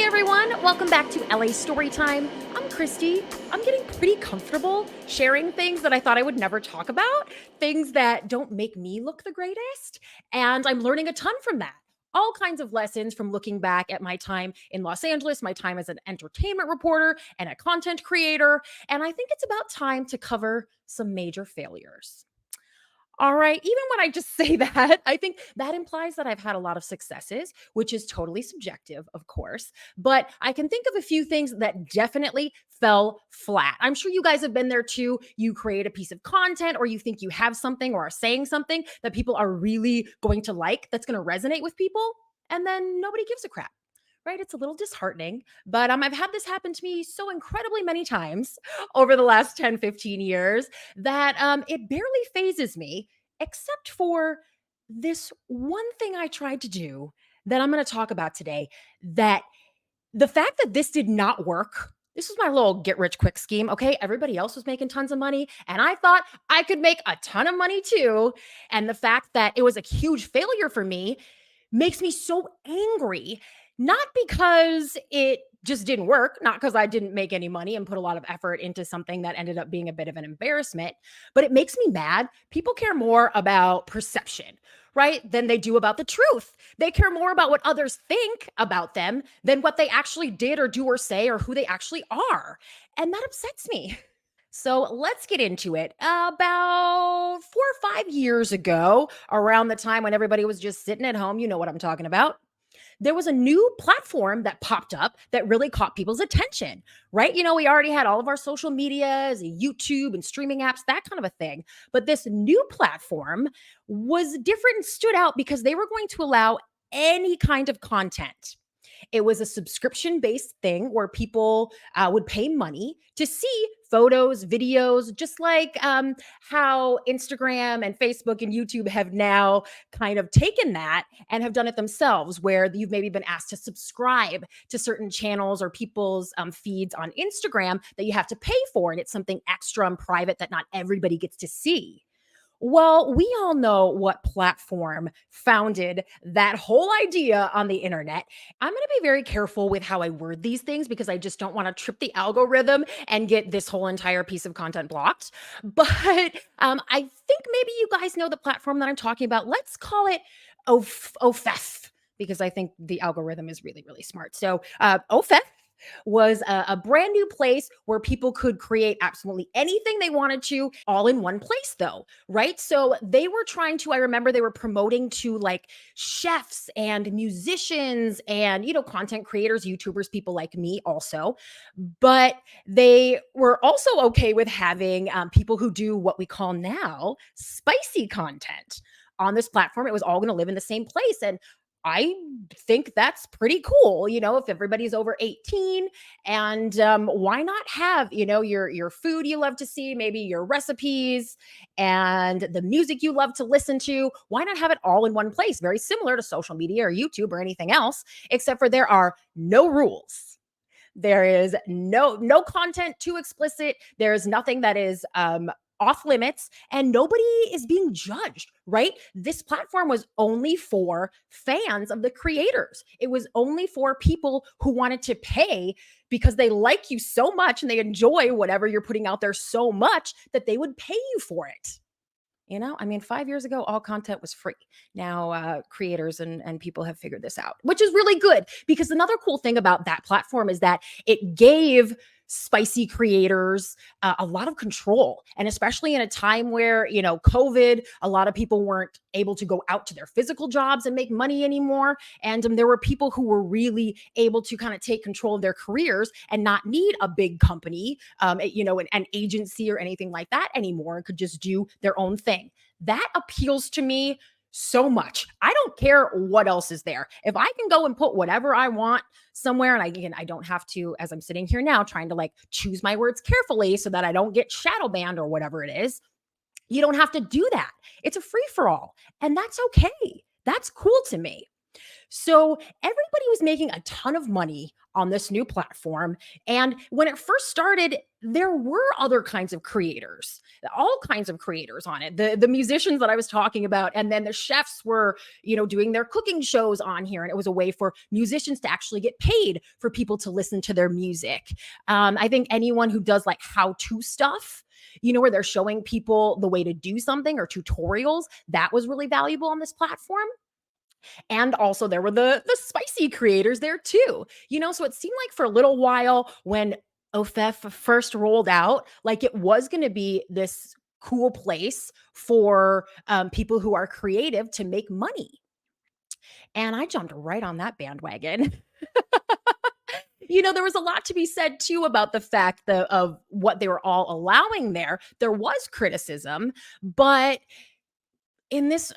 everyone, welcome back to LA Storytime. I'm Christy. I'm getting pretty comfortable sharing things that I thought I would never talk about, things that don't make me look the greatest, and I'm learning a ton from that. All kinds of lessons from looking back at my time in Los Angeles, my time as an entertainment reporter and a content creator, and I think it's about time to cover some major failures. All right. Even when I just say that, I think that implies that I've had a lot of successes, which is totally subjective, of course. But I can think of a few things that definitely fell flat. I'm sure you guys have been there too. You create a piece of content or you think you have something or are saying something that people are really going to like, that's going to resonate with people. And then nobody gives a crap. Right? It's a little disheartening, but I've had this happen to me so incredibly many times over the last 10, 15 years that it barely phases me, except for this one thing I tried to do that I'm going to talk about today. That the fact that this did not work. This was my little get rich quick scheme. Okay. Everybody else was making tons of money. And I thought I could make a ton of money too. And the fact that it was a huge failure for me makes me so angry, not because it just didn't work, not because I didn't make any money and put a lot of effort into something that ended up being a bit of an embarrassment, but it makes me mad. People care more about perception, right, than they do about the truth. They care more about what others think about them than what they actually did or do or say or who they actually are. And that upsets me. So let's get into it. About 4 or 5 years ago, around the time when everybody was just sitting at home, you know what I'm talking about. There was a new platform that popped up that really caught people's attention, right? We already had all of our social medias, YouTube and streaming apps, that kind of a thing. But this new platform was different and stood out because they were going to allow any kind of content. It was a subscription based thing where people would pay money to see photos, videos, just like how Instagram and Facebook and YouTube have now kind of taken that and have done it themselves, where you've maybe been asked to subscribe to certain channels or people's feeds on Instagram that you have to pay for. And it's something extra and private that not everybody gets to see. Well, we all know what platform founded that whole idea on the internet. I'm going to be very careful with how I word these things because I just don't want to trip the algorithm and get this whole entire piece of content blocked. But I think maybe you guys know the platform that I'm talking about. Let's call it OFEF because I think the algorithm is really, really smart. So OFEF was a brand new place where people could create absolutely anything they wanted to, all in one place though, right? So they were trying to, I remember they were promoting to like chefs and musicians and, content creators, YouTubers, people like me also. But they were also okay with having people who do what we call now spicy content on this platform. It was all going to live in the same place. And I think that's pretty cool, if everybody's over 18 and why not have, your food you love to see, maybe your recipes and the music you love to listen to. Why not have it all in one place? Very similar to social media or YouTube or anything else, except for there are no rules. There is no content too explicit. There is nothing that is off limits and nobody is being judged, right? This platform was only for fans of the creators. It was only for people who wanted to pay because they like you so much and they enjoy whatever you're putting out there so much that they would pay you for it. 5 years ago, all content was free. Now, creators and people have figured this out, which is really good because another cool thing about that platform is that it gave spicy creators a lot of control. And especially in a time where, COVID, a lot of people weren't able to go out to their physical jobs and make money anymore. And there were people who were really able to kind of take control of their careers and not need a big company, an agency or anything like that anymore, and could just do their own thing. That appeals to me so much. I don't care what else is there. If I can go and put whatever I want somewhere, and I don't have to, as I'm sitting here now, trying to like choose my words carefully so that I don't get shadow banned or whatever it is. You don't have to do that. It's a free for all, and that's okay. That's cool to me. So everybody was making a ton of money on this new platform. And when it first started, there were other kinds of creators, all kinds of creators on it. The musicians that I was talking about, and then the chefs were, doing their cooking shows on here, and it was a way for musicians to actually get paid for people to listen to their music. I think anyone who does like how-to stuff, where they're showing people the way to do something or tutorials, that was really valuable on this platform. And also there were the spicy creators there too. So it seemed like for a little while when OFEF first rolled out, like it was going to be this cool place for people who are creative to make money. And I jumped right on that bandwagon. There was a lot to be said too about the fact that of what they were all allowing there. There was criticism, but in this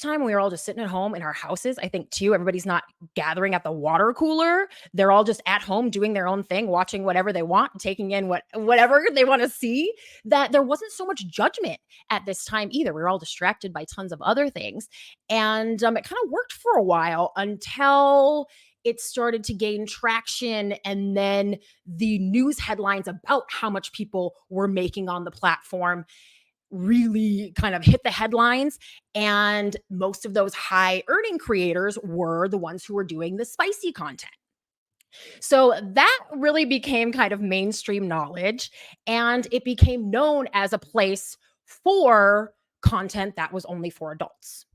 time we were all just sitting at home in our houses. I think too, everybody's not gathering at the water cooler. They're all just at home doing their own thing, watching whatever they want, taking in whatever they want to see. That there wasn't so much judgment at this time either. We were all distracted by tons of other things. And it kind of worked for a while until it started to gain traction, and then the news headlines about how much people were making on the platform really kind of hit the headlines. And most of those high earning creators were the ones who were doing the spicy content. So that really became kind of mainstream knowledge, and it became known as a place for content that was only for adults.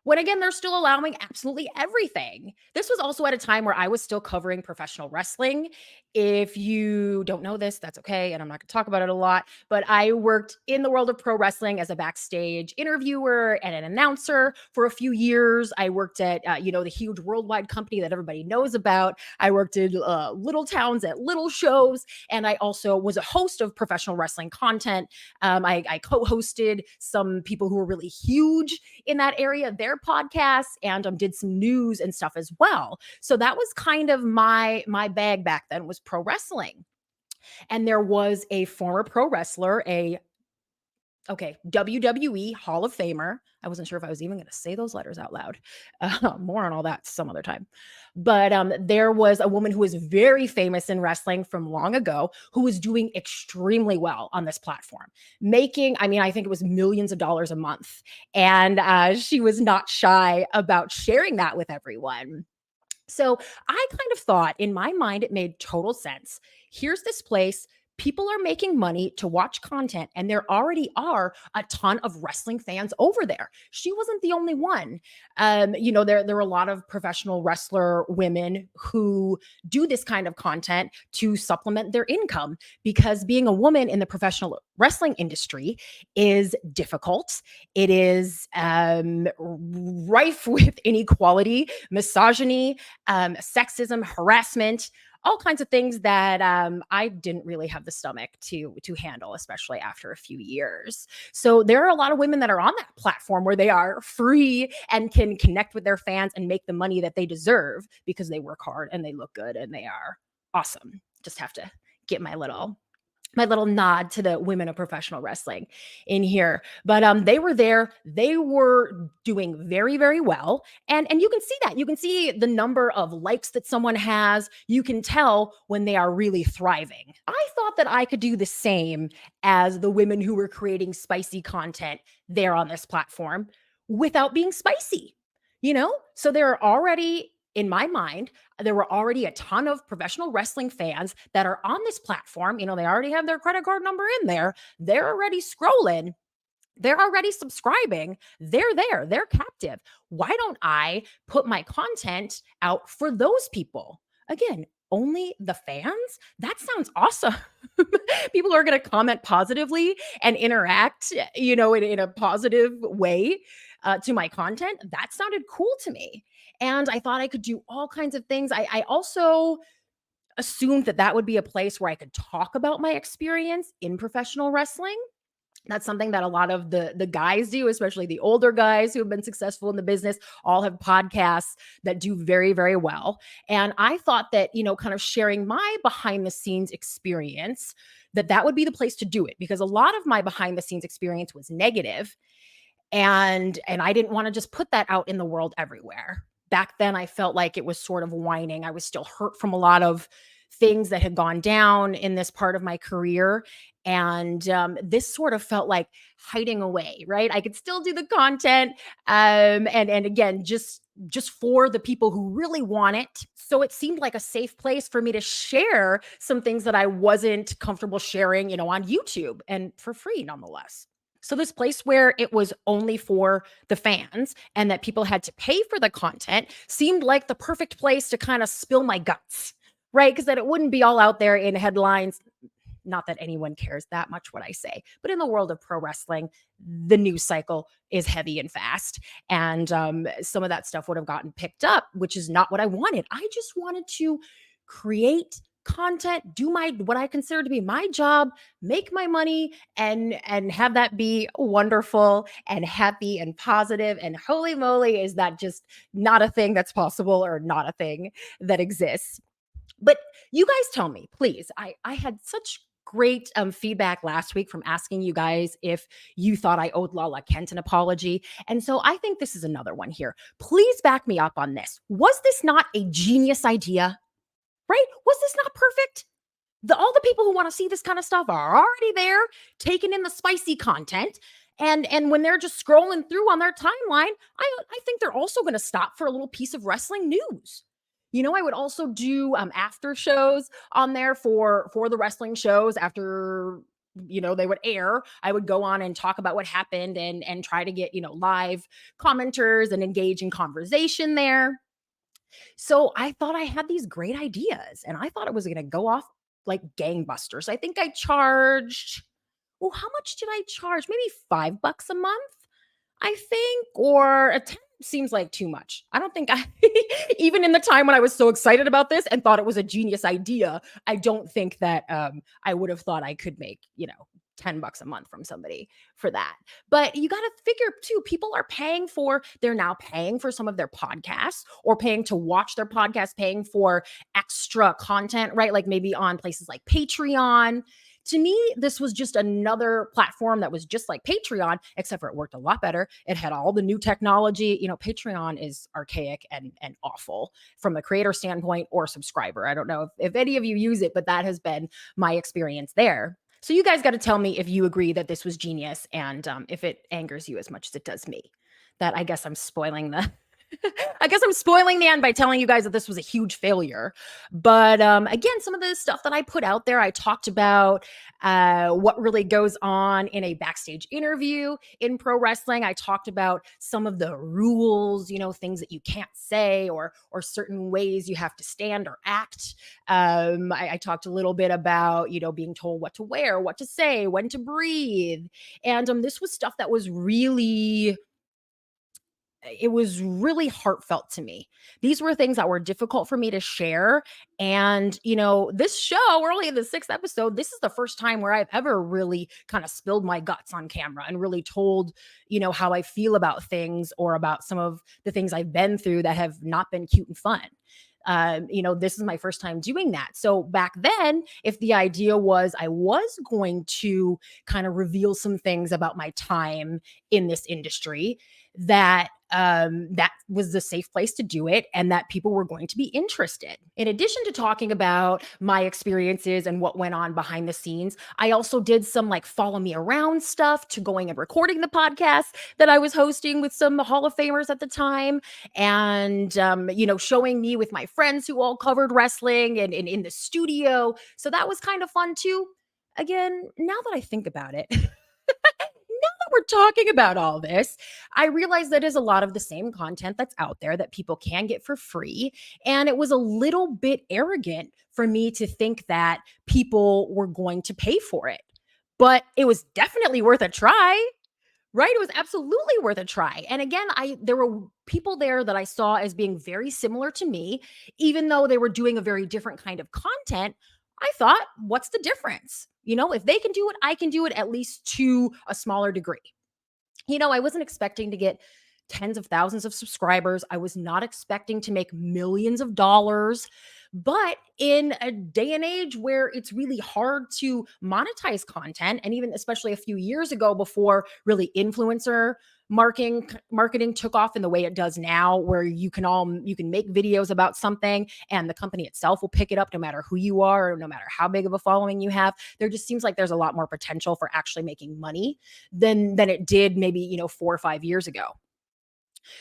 When again, they're still allowing absolutely everything. This was also at a time where I was still covering professional wrestling. If you don't know this, that's okay. And I'm not going to talk about it a lot, but I worked in the world of pro wrestling as a backstage interviewer and an announcer for a few years. I worked at, the huge worldwide company that everybody knows about. I worked in little towns at little shows. And I also was a host of professional wrestling content. I co-hosted some people who were really huge in that area, their podcasts, and did some news and stuff as well. So that was kind of my bag back then, was pro wrestling. And there was a former pro wrestler, WWE Hall of Famer. I wasn't sure if I was even going to say those letters out loud. More on all that some other time. But there was a woman who was very famous in wrestling from long ago who was doing extremely well on this platform, making, I think it was millions of dollars a month. And she was not shy about sharing that with everyone. So I kind of thought in my mind, it made total sense. Here's this place. People are making money to watch content, and there already are a ton of wrestling fans over there. She wasn't the only one. There are a lot of professional wrestler women who do this kind of content to supplement their income, because being a woman in the professional wrestling industry is difficult. It is rife with inequality, misogyny, sexism, harassment, all kinds of things that I didn't really have the stomach to handle, especially after a few years. So there are a lot of women that are on that platform where they are free and can connect with their fans and make the money that they deserve because they work hard and they look good and they are awesome. Just have to get my little nod to the women of professional wrestling in here. But they were there. They were doing very, very well. And you can see that. You can see the number of likes that someone has. You can tell when they are really thriving. I thought that I could do the same as the women who were creating spicy content there on this platform without being spicy. So there are already, in my mind, there were already a ton of professional wrestling fans that are on this platform. They already have their credit card number in there. They're already scrolling. They're already subscribing. They're there. They're captive. Why don't I put my content out for those people? Again, only the fans? That sounds awesome. People are going to comment positively and interact, in a positive way to my content. That sounded cool to me. And I thought I could do all kinds of things. I also assumed that that would be a place where I could talk about my experience in professional wrestling. That's something that a lot of the guys do, especially the older guys who have been successful in the business, all have podcasts that do very, very well. And I thought that, kind of sharing my behind the scenes experience, that would be the place to do it, because a lot of my behind the scenes experience was negative, and I didn't want to just put that out in the world everywhere. Back then I felt like it was sort of whining. I was still hurt from a lot of things that had gone down in this part of my career. And this sort of felt like hiding away, right? I could still do the content, and again, just for the people who really want it. So it seemed like a safe place for me to share some things that I wasn't comfortable sharing, on YouTube, and for free nonetheless. So this place where it was only for the fans and that people had to pay for the content seemed like the perfect place to kind of spill my guts, right? Because that it wouldn't be all out there in headlines. Not that anyone cares that much what I say, but in the world of pro wrestling, the news cycle is heavy and fast. And some of that stuff would have gotten picked up, which is not what I wanted. I just wanted to create content, do my what I consider to be my job, make my money, and have that be wonderful and happy and positive. And holy moly, is that just not a thing that's possible, or not a thing that exists? But you guys tell me, please. I had such great feedback last week from asking you guys if you thought I owed Lala Kent an apology. And so I think this is another one here. Please back me up on this. Was this not a genius idea? Right? Was this not perfect? All the people who want to see this kind of stuff are already there, taking in the spicy content. And when they're just scrolling through on their timeline, I think they're also going to stop for a little piece of wrestling news. I would also do after shows on there for the wrestling shows after they would air. I would go on and talk about what happened, and try to get live commenters and engage in conversation there. So I thought I had these great ideas, and I thought it was going to go off like gangbusters. I think I charged, well, how much did I charge? Maybe $5 a month, I think, or a 10 seems like too much. I don't think I, even in the time when I was so excited about this and thought it was a genius idea, I don't think that I would have thought I could make, $10 a month from somebody for that. But you got to figure too, people are they're now paying for some of their podcasts, or paying to watch their podcast, paying for extra content, right? Like maybe on places like Patreon. To me, this was just another platform that was just like Patreon, except for it worked a lot better. It had all the new technology. Patreon is archaic and awful from a creator standpoint or subscriber. I don't know if any of you use it, but that has been my experience there. So you guys got to tell me if you agree that this was genius, and if it angers you as much as it does me. That I guess I'm spoiling the I guess I'm spoiling the end by telling you guys that this was a huge failure. But again, some of the stuff that I put out there, I talked about what really goes on in a backstage interview in pro wrestling. I talked about some of the rules, things that you can't say, or certain ways you have to stand or act. I talked a little bit about, being told what to wear, what to say, when to breathe. And this was stuff that was really heartfelt to me. These were things that were difficult for me to share. And, this show, we're only in the 6th episode. This is the first time where I've ever really kind of spilled my guts on camera and really told, how I feel about things, or about some of the things I've been through that have not been cute and fun. This is my first time doing that. So back then, if the idea was I was going to kind of reveal some things about my time in this industry, that was the safe place to do it, and that people were going to be interested. In addition to talking about my experiences and what went on behind the scenes, I also did some like follow me around stuff, to going and recording the podcast that I was hosting with some Hall of Famers at the time, and showing me with my friends who all covered wrestling, and in the studio. So that was kind of fun too. Again, now that I think about it, we're talking about all this, I realize that is a lot of the same content that's out there that people can get for free. And it was a little bit arrogant for me to think that people were going to pay for it. But it was definitely worth a try, right? It was absolutely worth a try. And again, there were people there that I saw as being very similar to me, even though they were doing a very different kind of content. I thought, what's the difference? If they can do it, I can do it, at least to a smaller degree. I wasn't expecting to get tens of thousands of subscribers. I was not expecting to make millions of dollars. But in a day and age where it's really hard to monetize content, and even especially a few years ago, before really influencer marketing took off in the way it does now, where you can make videos about something and the company itself will pick it up no matter who you are or no matter how big of a following you have. There just seems like there's a lot more potential for actually making money than it did maybe, 4 or 5 years ago.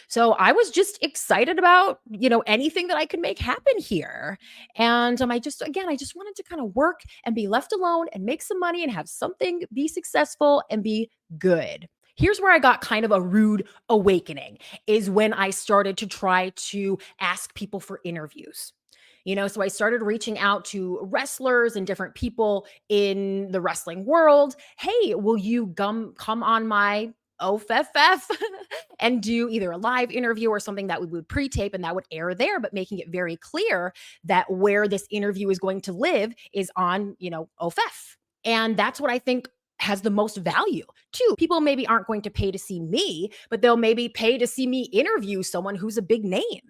So I was just excited about, anything that I could make happen here. And I just wanted to kind of work and be left alone and make some money and have something be successful and be good. Here's where I got kind of a rude awakening is when I started to try to ask people for interviews. So I started reaching out to wrestlers and different people in the wrestling world. Hey, will you come on my OFF and do either a live interview or something that we would pre-tape and that would air there, but making it very clear that where this interview is going to live is on, OFF. And that's what I think has the most value too. People maybe aren't going to pay to see me, but they'll maybe pay to see me interview someone who's a big name.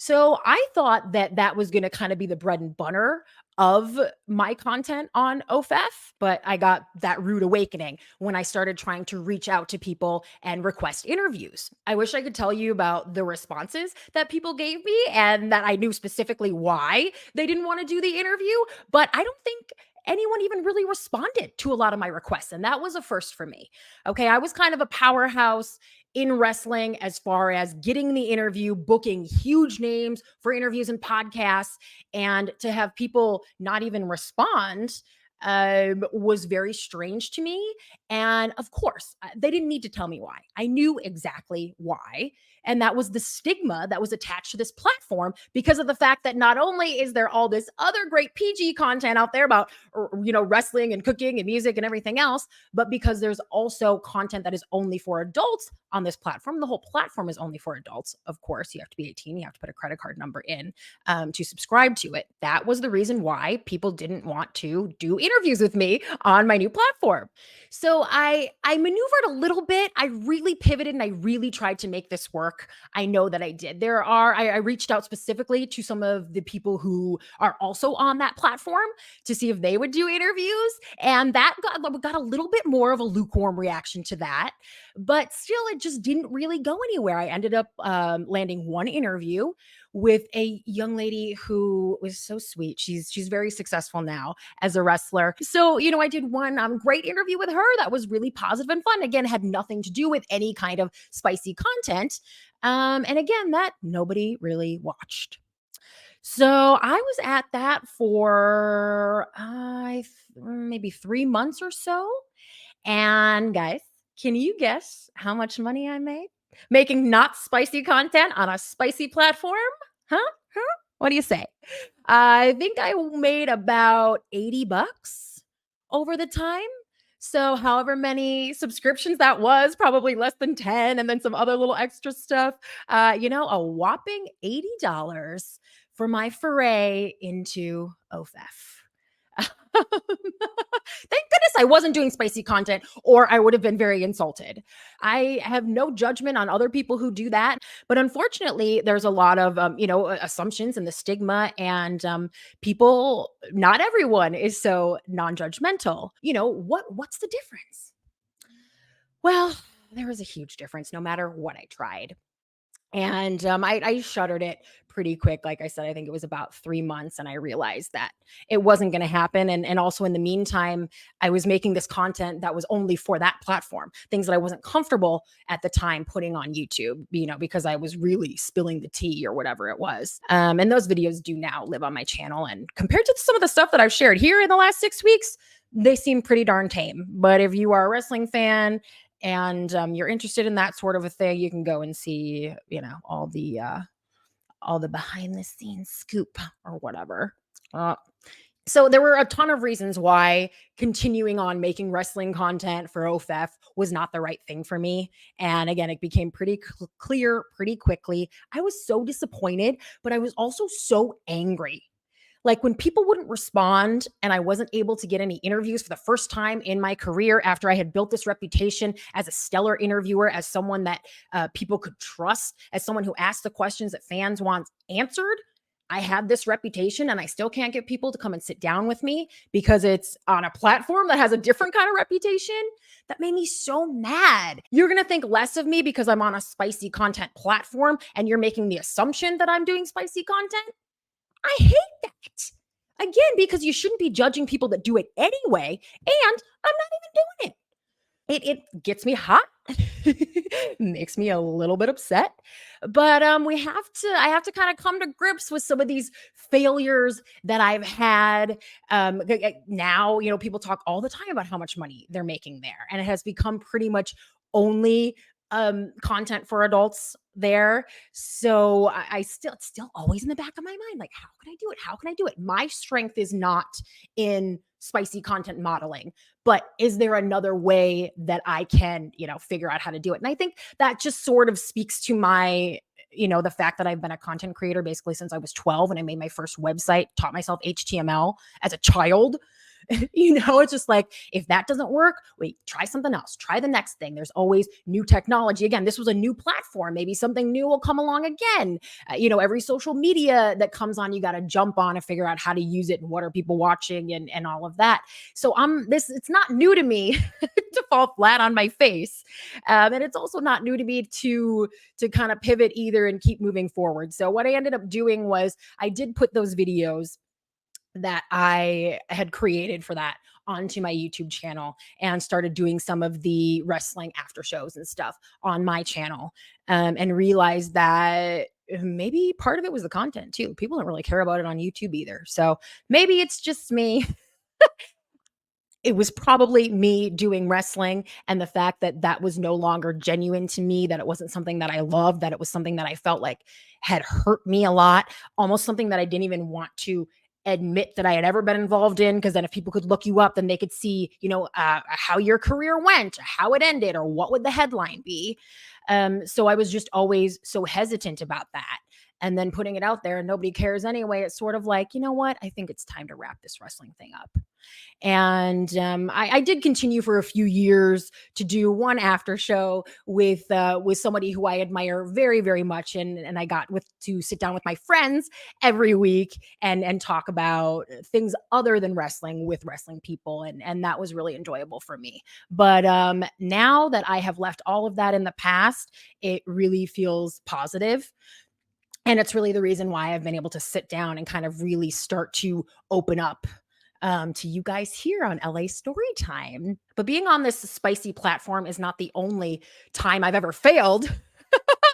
So I thought that that was going to kind of be the bread and butter of my content on OFF, but I got that rude awakening when I started trying to reach out to people and request interviews. I wish I could tell you about the responses that people gave me and that I knew specifically why they didn't want to do the interview, but I don't think anyone even really responded to a lot of my requests. And that was a first for me. Okay. I was kind of a powerhouse in wrestling as far as getting the interview, booking huge names for interviews and podcasts, and to have people not even respond was very strange to me. And of course, they didn't need to tell me why. I knew exactly why. And that was the stigma that was attached to this platform because of the fact that not only is there all this other great PG content out there about, wrestling and cooking and music and everything else, but because there's also content that is only for adults on this platform. The whole platform is only for adults. Of course, you have to be 18. You have to put a credit card number in to subscribe to it. That was the reason why people didn't want to do interviews with me on my new platform. So I maneuvered a little bit. I really pivoted and I really tried to make this work. I know that I did. I reached out specifically to some of the people who are also on that platform to see if they would do interviews. And that got a little bit more of a lukewarm reaction to that. But still, it just didn't really go anywhere. I ended up landing one interview with a young lady who was so sweet. She's very successful now as a wrestler. So, I did one great interview with her that was really positive and fun. Again, had nothing to do with any kind of spicy content. And again, that nobody really watched. So I was at that for maybe 3 months or so. And guys, can you guess how much money I made? Making not spicy content on a spicy platform? Huh? Huh? What do you say? I think I made about 80 bucks over the time. So, however many subscriptions that was, probably less than 10, and then some other little extra stuff. A whopping $80 for my foray into OFF. Thank goodness I wasn't doing spicy content or I would have been very insulted. I have no judgment on other people who do that, but unfortunately there's a lot of assumptions and the stigma and people, not everyone is so non-judgmental. What's the difference? Well, there was a huge difference no matter what I tried. And I shuttered it pretty quick. Like I said, I think it was about 3 months, and I realized that it wasn't going to happen. And also in the meantime, I was making this content that was only for that platform, things that I wasn't comfortable at the time putting on YouTube, because I was really spilling the tea or whatever it was. And those videos do now live on my channel. And compared to some of the stuff that I've shared here in the last 6 weeks, they seem pretty darn tame. But if you are a wrestling fan, and you're interested in that sort of a thing, you can go and see, all the behind the scenes scoop or whatever. So there were a ton of reasons why continuing on making wrestling content for OFF was not the right thing for me. And again, it became pretty clear pretty quickly. I was so disappointed, but I was also so angry. Like when people wouldn't respond and I wasn't able to get any interviews for the first time in my career after I had built this reputation as a stellar interviewer, as someone that people could trust, as someone who asked the questions that fans want answered. I have this reputation and I still can't get people to come and sit down with me because it's on a platform that has a different kind of reputation. That made me so mad. You're going to think less of me because I'm on a spicy content platform and you're making the assumption that I'm doing spicy content. I hate that. Again, because you shouldn't be judging people that do it anyway. And I'm not even doing it. It gets me hot, makes me a little bit upset, but, I have to kinda come to grips with some of these failures that I've had, now, people talk all the time about how much money they're making there, and it has become pretty much only, content for adults there, so I still it's still always in the back of my mind, like, "How can I do it? How can I do it?" My strength is not in spicy content modeling, but is there another way that I can, figure out how to do it? And I think that just sort of speaks to my, the fact that I've been a content creator basically since I was 12 and I made my first website, taught myself HTML as a child. It's just like, if that doesn't work, wait, try something else. Try the next thing. There's always new technology. Again, this was a new platform. Maybe something new will come along again. Every social media that comes on, you got to jump on and figure out how to use it and what are people watching and all of that. So it's not new to me to fall flat on my face. And it's also not new to me to kind of pivot either and keep moving forward. So what I ended up doing was I did put those videos that I had created for that onto my YouTube channel and started doing some of the wrestling after shows and stuff on my channel, and realized that maybe part of it was the content too. People don't really care about it on YouTube either. So maybe it's just me. It was probably me doing wrestling and the fact that that was no longer genuine to me, that it wasn't something that I loved, that it was something that I felt like had hurt me a lot, almost something that I didn't even want to admit that I had ever been involved in. Because then if people could look you up, then they could see, how your career went, or how it ended, or what would the headline be. So I was just always so hesitant about that. And then putting it out there and nobody cares anyway. It's sort of like, you know what? I think it's time to wrap this wrestling thing up. And I did continue for a few years to do one after show with somebody who I admire very, very much, and I got with to sit down with my friends every week and talk about things other than wrestling with wrestling people, and that was really enjoyable for me. But now that I have left all of that in the past, it really feels positive. And it's really the reason why I've been able to sit down and kind of really start to open up to you guys here on LA Storytime. But being on this spicy platform is not the only time I've ever failed.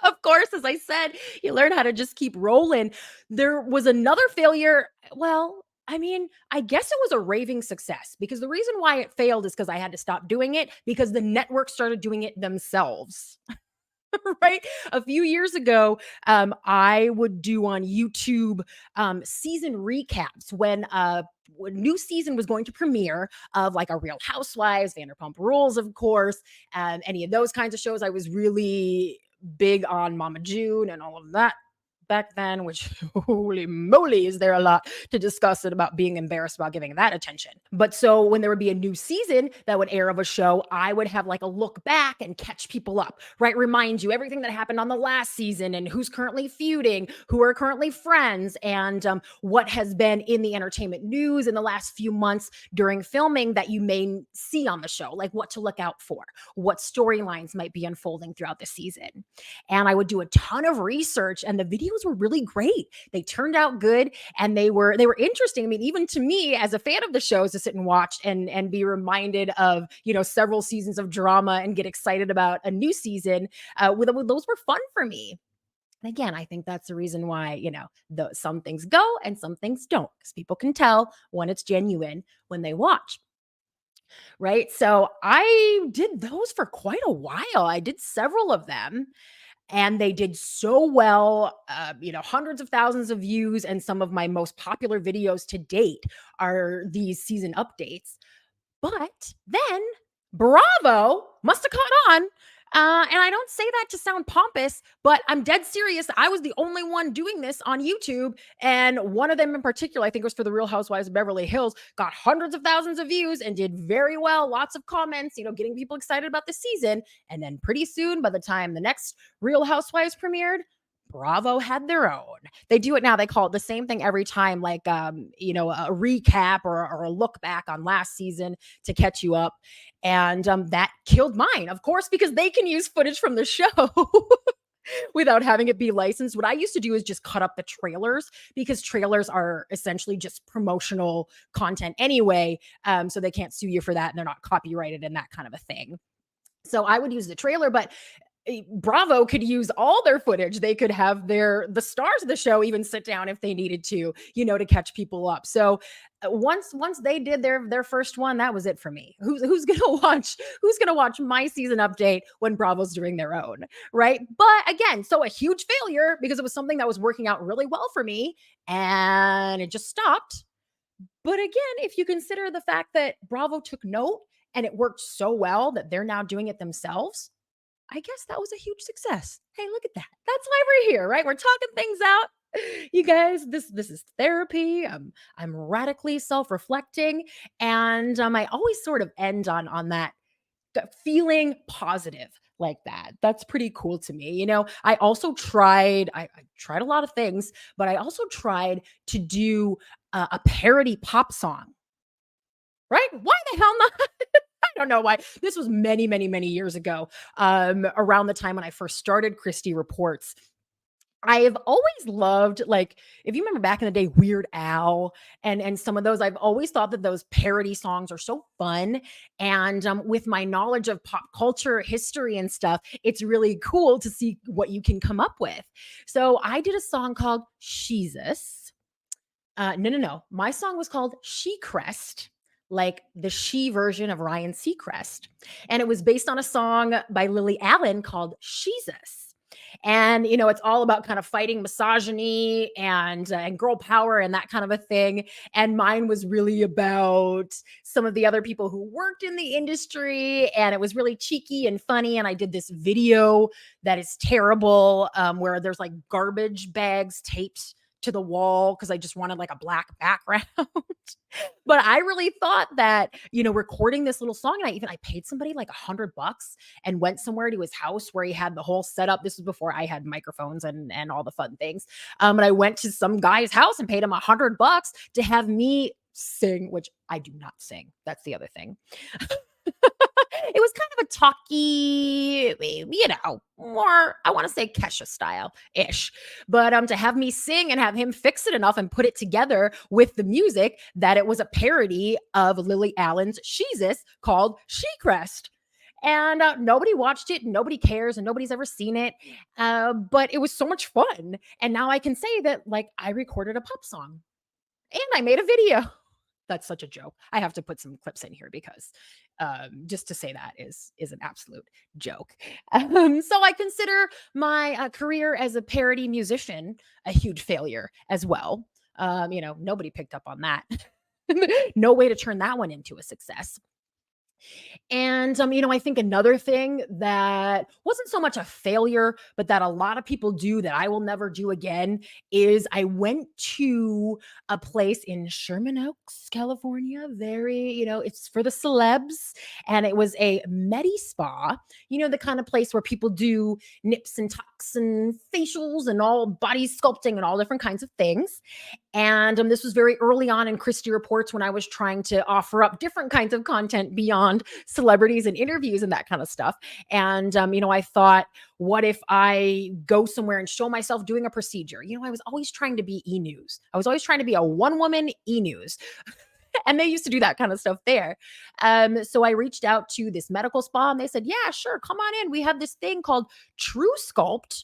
Of course, as I said, you learn how to just keep rolling. There was another failure. Well, I mean, I guess it was a raving success because the reason why it failed is because I had to stop doing it because the network started doing it themselves. Right? A few years ago, I would do on YouTube season recaps when a new season was going to premiere of like a Real Housewives, Vanderpump Rules, of course, any of those kinds of shows. I was really big on Mama June and all of that back then, which holy moly, is there a lot to discuss it about being embarrassed about giving that attention. But so when there would be a new season that would air of a show, I would have like a look back and catch people up, right? Remind you everything that happened on the last season and who's currently feuding, who are currently friends, and what has been in the entertainment news in the last few months during filming that you may see on the show, like what to look out for, what storylines might be unfolding throughout the season. And I would do a ton of research, and the videos were really great. They turned out good, and they were interesting. I mean, even to me as a fan of the shows, to sit and watch and be reminded of, several seasons of drama and get excited about a new season, those were fun for me. And again, I think that's the reason why, some things go and some things don't, because people can tell when it's genuine when they watch. Right. So I did those for quite a while. I did several of them, and they did so well, hundreds of thousands of views. And some of my most popular videos to date are these season updates. But then Bravo must have caught on. And I don't say that to sound pompous, but I'm dead serious. I was the only one doing this on YouTube. And one of them in particular, I think it was for the Real Housewives of Beverly Hills, got hundreds of thousands of views and did very well. Lots of comments, getting people excited about the season. And then pretty soon, by the time the next Real Housewives premiered, Bravo had their own. They do it now. They call it the same thing every time, like a recap or a look back on last season to catch you up. And that killed mine, of course, because they can use footage from the show without having it be licensed. What I used to do is just cut up the trailers because trailers are essentially just promotional content anyway. So they can't sue you for that and they're not copyrighted and that kind of a thing. So I would use the trailer, but Bravo could use all their footage. They could have the stars of the show even sit down if they needed to, to catch people up. So once they did their first one, that was it for me. Who's gonna watch my season update when Bravo's doing their own, right? But again, so a huge failure because it was something that was working out really well for me, and it just stopped. But again, if you consider the fact that Bravo took note and it worked so well that they're now doing it themselves, I guess that was a huge success. Hey, look at that. That's why we're here, right? We're talking things out. You guys, this is therapy. I'm radically self-reflecting, and I always sort of end on that feeling positive like that. That's pretty cool to me. I also I tried a lot of things, but I also tried to do a parody pop song. Right? Why the hell not? I don't know why. This was many, many, many years ago, around the time when I first started Christie Reports. I've always loved, like, if you remember back in the day, Weird Al and some of those, I've always thought that those parody songs are so fun. And with my knowledge of pop culture history and stuff, it's really cool to see what you can come up with. So I did a song called Sheezus. No. My song was called She Crest, like the she version of Ryan Seacrest. And it was based on a song by Lily Allen called Sheezus. And it's all about kind of fighting misogyny and girl power and that kind of a thing. And mine was really about some of the other people who worked in the industry, and it was really cheeky and funny. And I did this video that is terrible, where there's like garbage bags taped to the wall because I just wanted like a black background. But I really thought that, recording this little song, and I paid somebody like $100 and went somewhere to his house where he had the whole setup. This was before I had microphones and all the fun things. And I went to some guy's house and paid him $100 to have me sing, which I do not sing. That's the other thing. It was kind of a talky, more, I want to say Kesha style ish, but to have me sing and have him fix it enough and put it together with the music that it was a parody of Lily Allen's Sheezus called She Crest. And nobody watched it, nobody cares, and nobody's ever seen it. But it was so much fun. And now I can say that, like, I recorded a pop song and I made a video. That's such a joke. I have to put some clips in here because just to say that is an absolute joke. So I consider my career as a parody musician a huge failure as well. Nobody picked up on that. No way to turn that one into a success. And, I think another thing that wasn't so much a failure, but that a lot of people do that I will never do again is I went to a place in Sherman Oaks, California. Very, it's for the celebs. And it was a Medi Spa, the kind of place where people do nips and tucks and facials and all body sculpting and all different kinds of things. And this was very early on in Christie Reports when I was trying to offer up different kinds of content beyond celebrities and interviews and that kind of stuff. And, I thought, what if I go somewhere and show myself doing a procedure? I was always trying to be E-News. I was always trying to be a one-woman E-News. And they used to do that kind of stuff there. So I reached out to this medical spa and they said, yeah, sure, come on in. We have this thing called True Sculpt,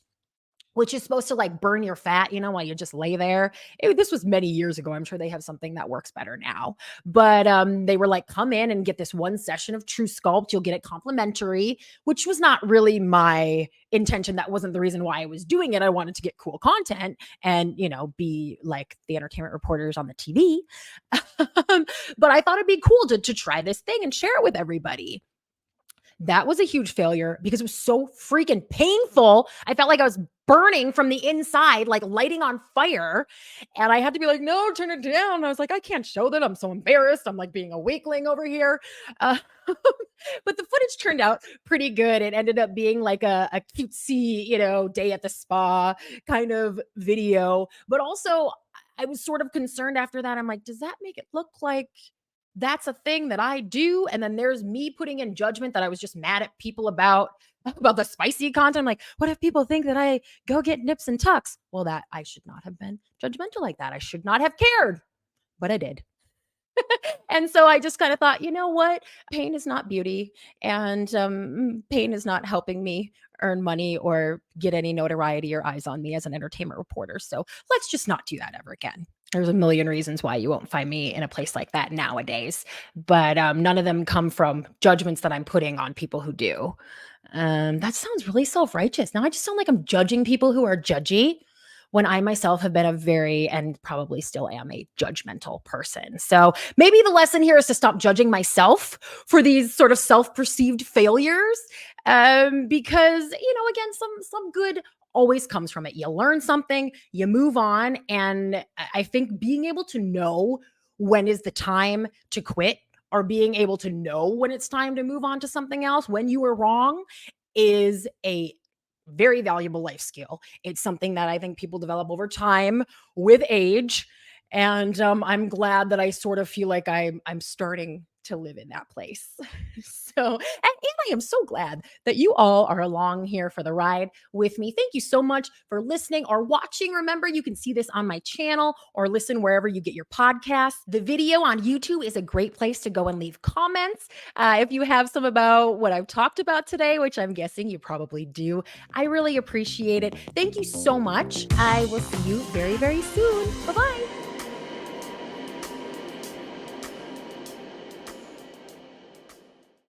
which is supposed to like burn your fat, while you just lay there. This was many years ago. I'm sure they have something that works better now. But they were like, come in and get this one session of True Sculpt. You'll get it complimentary, which was not really my intention. That wasn't the reason why I was doing it. I wanted to get cool content and, be like the entertainment reporters on the TV. But I thought it'd be cool to try this thing and share it with everybody. That was a huge failure because it was so freaking painful. I felt like I was burning from the inside, like lighting on fire. And I had to be like, no, turn it down. I was like, I can't show that. I'm so embarrassed. I'm like being a weakling over here. Uh, but the footage turned out pretty good. It ended up being like a cutesy, day at the spa kind of video. But also, I was sort of concerned after that. I'm like, does that make it look like that's a thing that I do? And then there's me putting in judgment that I was just mad at people about the spicy content. I'm like, what if people think that I go get nips and tucks? Well, that I should not have been judgmental like that. I should not have cared, but I did. And so I just kind of thought, you know what? Pain is not beauty, and pain is not helping me earn money or get any notoriety or eyes on me as an entertainment reporter. So let's just not do that ever again. There's a million reasons why you won't find me in a place like that nowadays, but none of them come from judgments that I'm putting on people who do. That sounds really self righteous. Now I just sound like I'm judging people who are judgy when I myself have been a very, and probably still am, a judgmental person. So maybe the lesson here is to stop judging myself for these sort of self-perceived failures, because again, some good always comes from it. You learn something, you move on, and I think being able to know when is the time to quit, or being able to know when it's time to move on to something else when you were wrong, is a very valuable life skill. It's something that I think people develop over time with age. And I'm glad that I sort of feel like I'm starting to live in that place. And I am so glad that you all are along here for the ride with me. Thank you so much for listening or watching. Remember, you can see this on my channel or listen wherever you get your podcasts. The video on YouTube is a great place to go and leave comments. If you have some about what I've talked about today, which I'm guessing you probably do, I really appreciate it. Thank you so much. I will see you very, very soon. Bye-bye.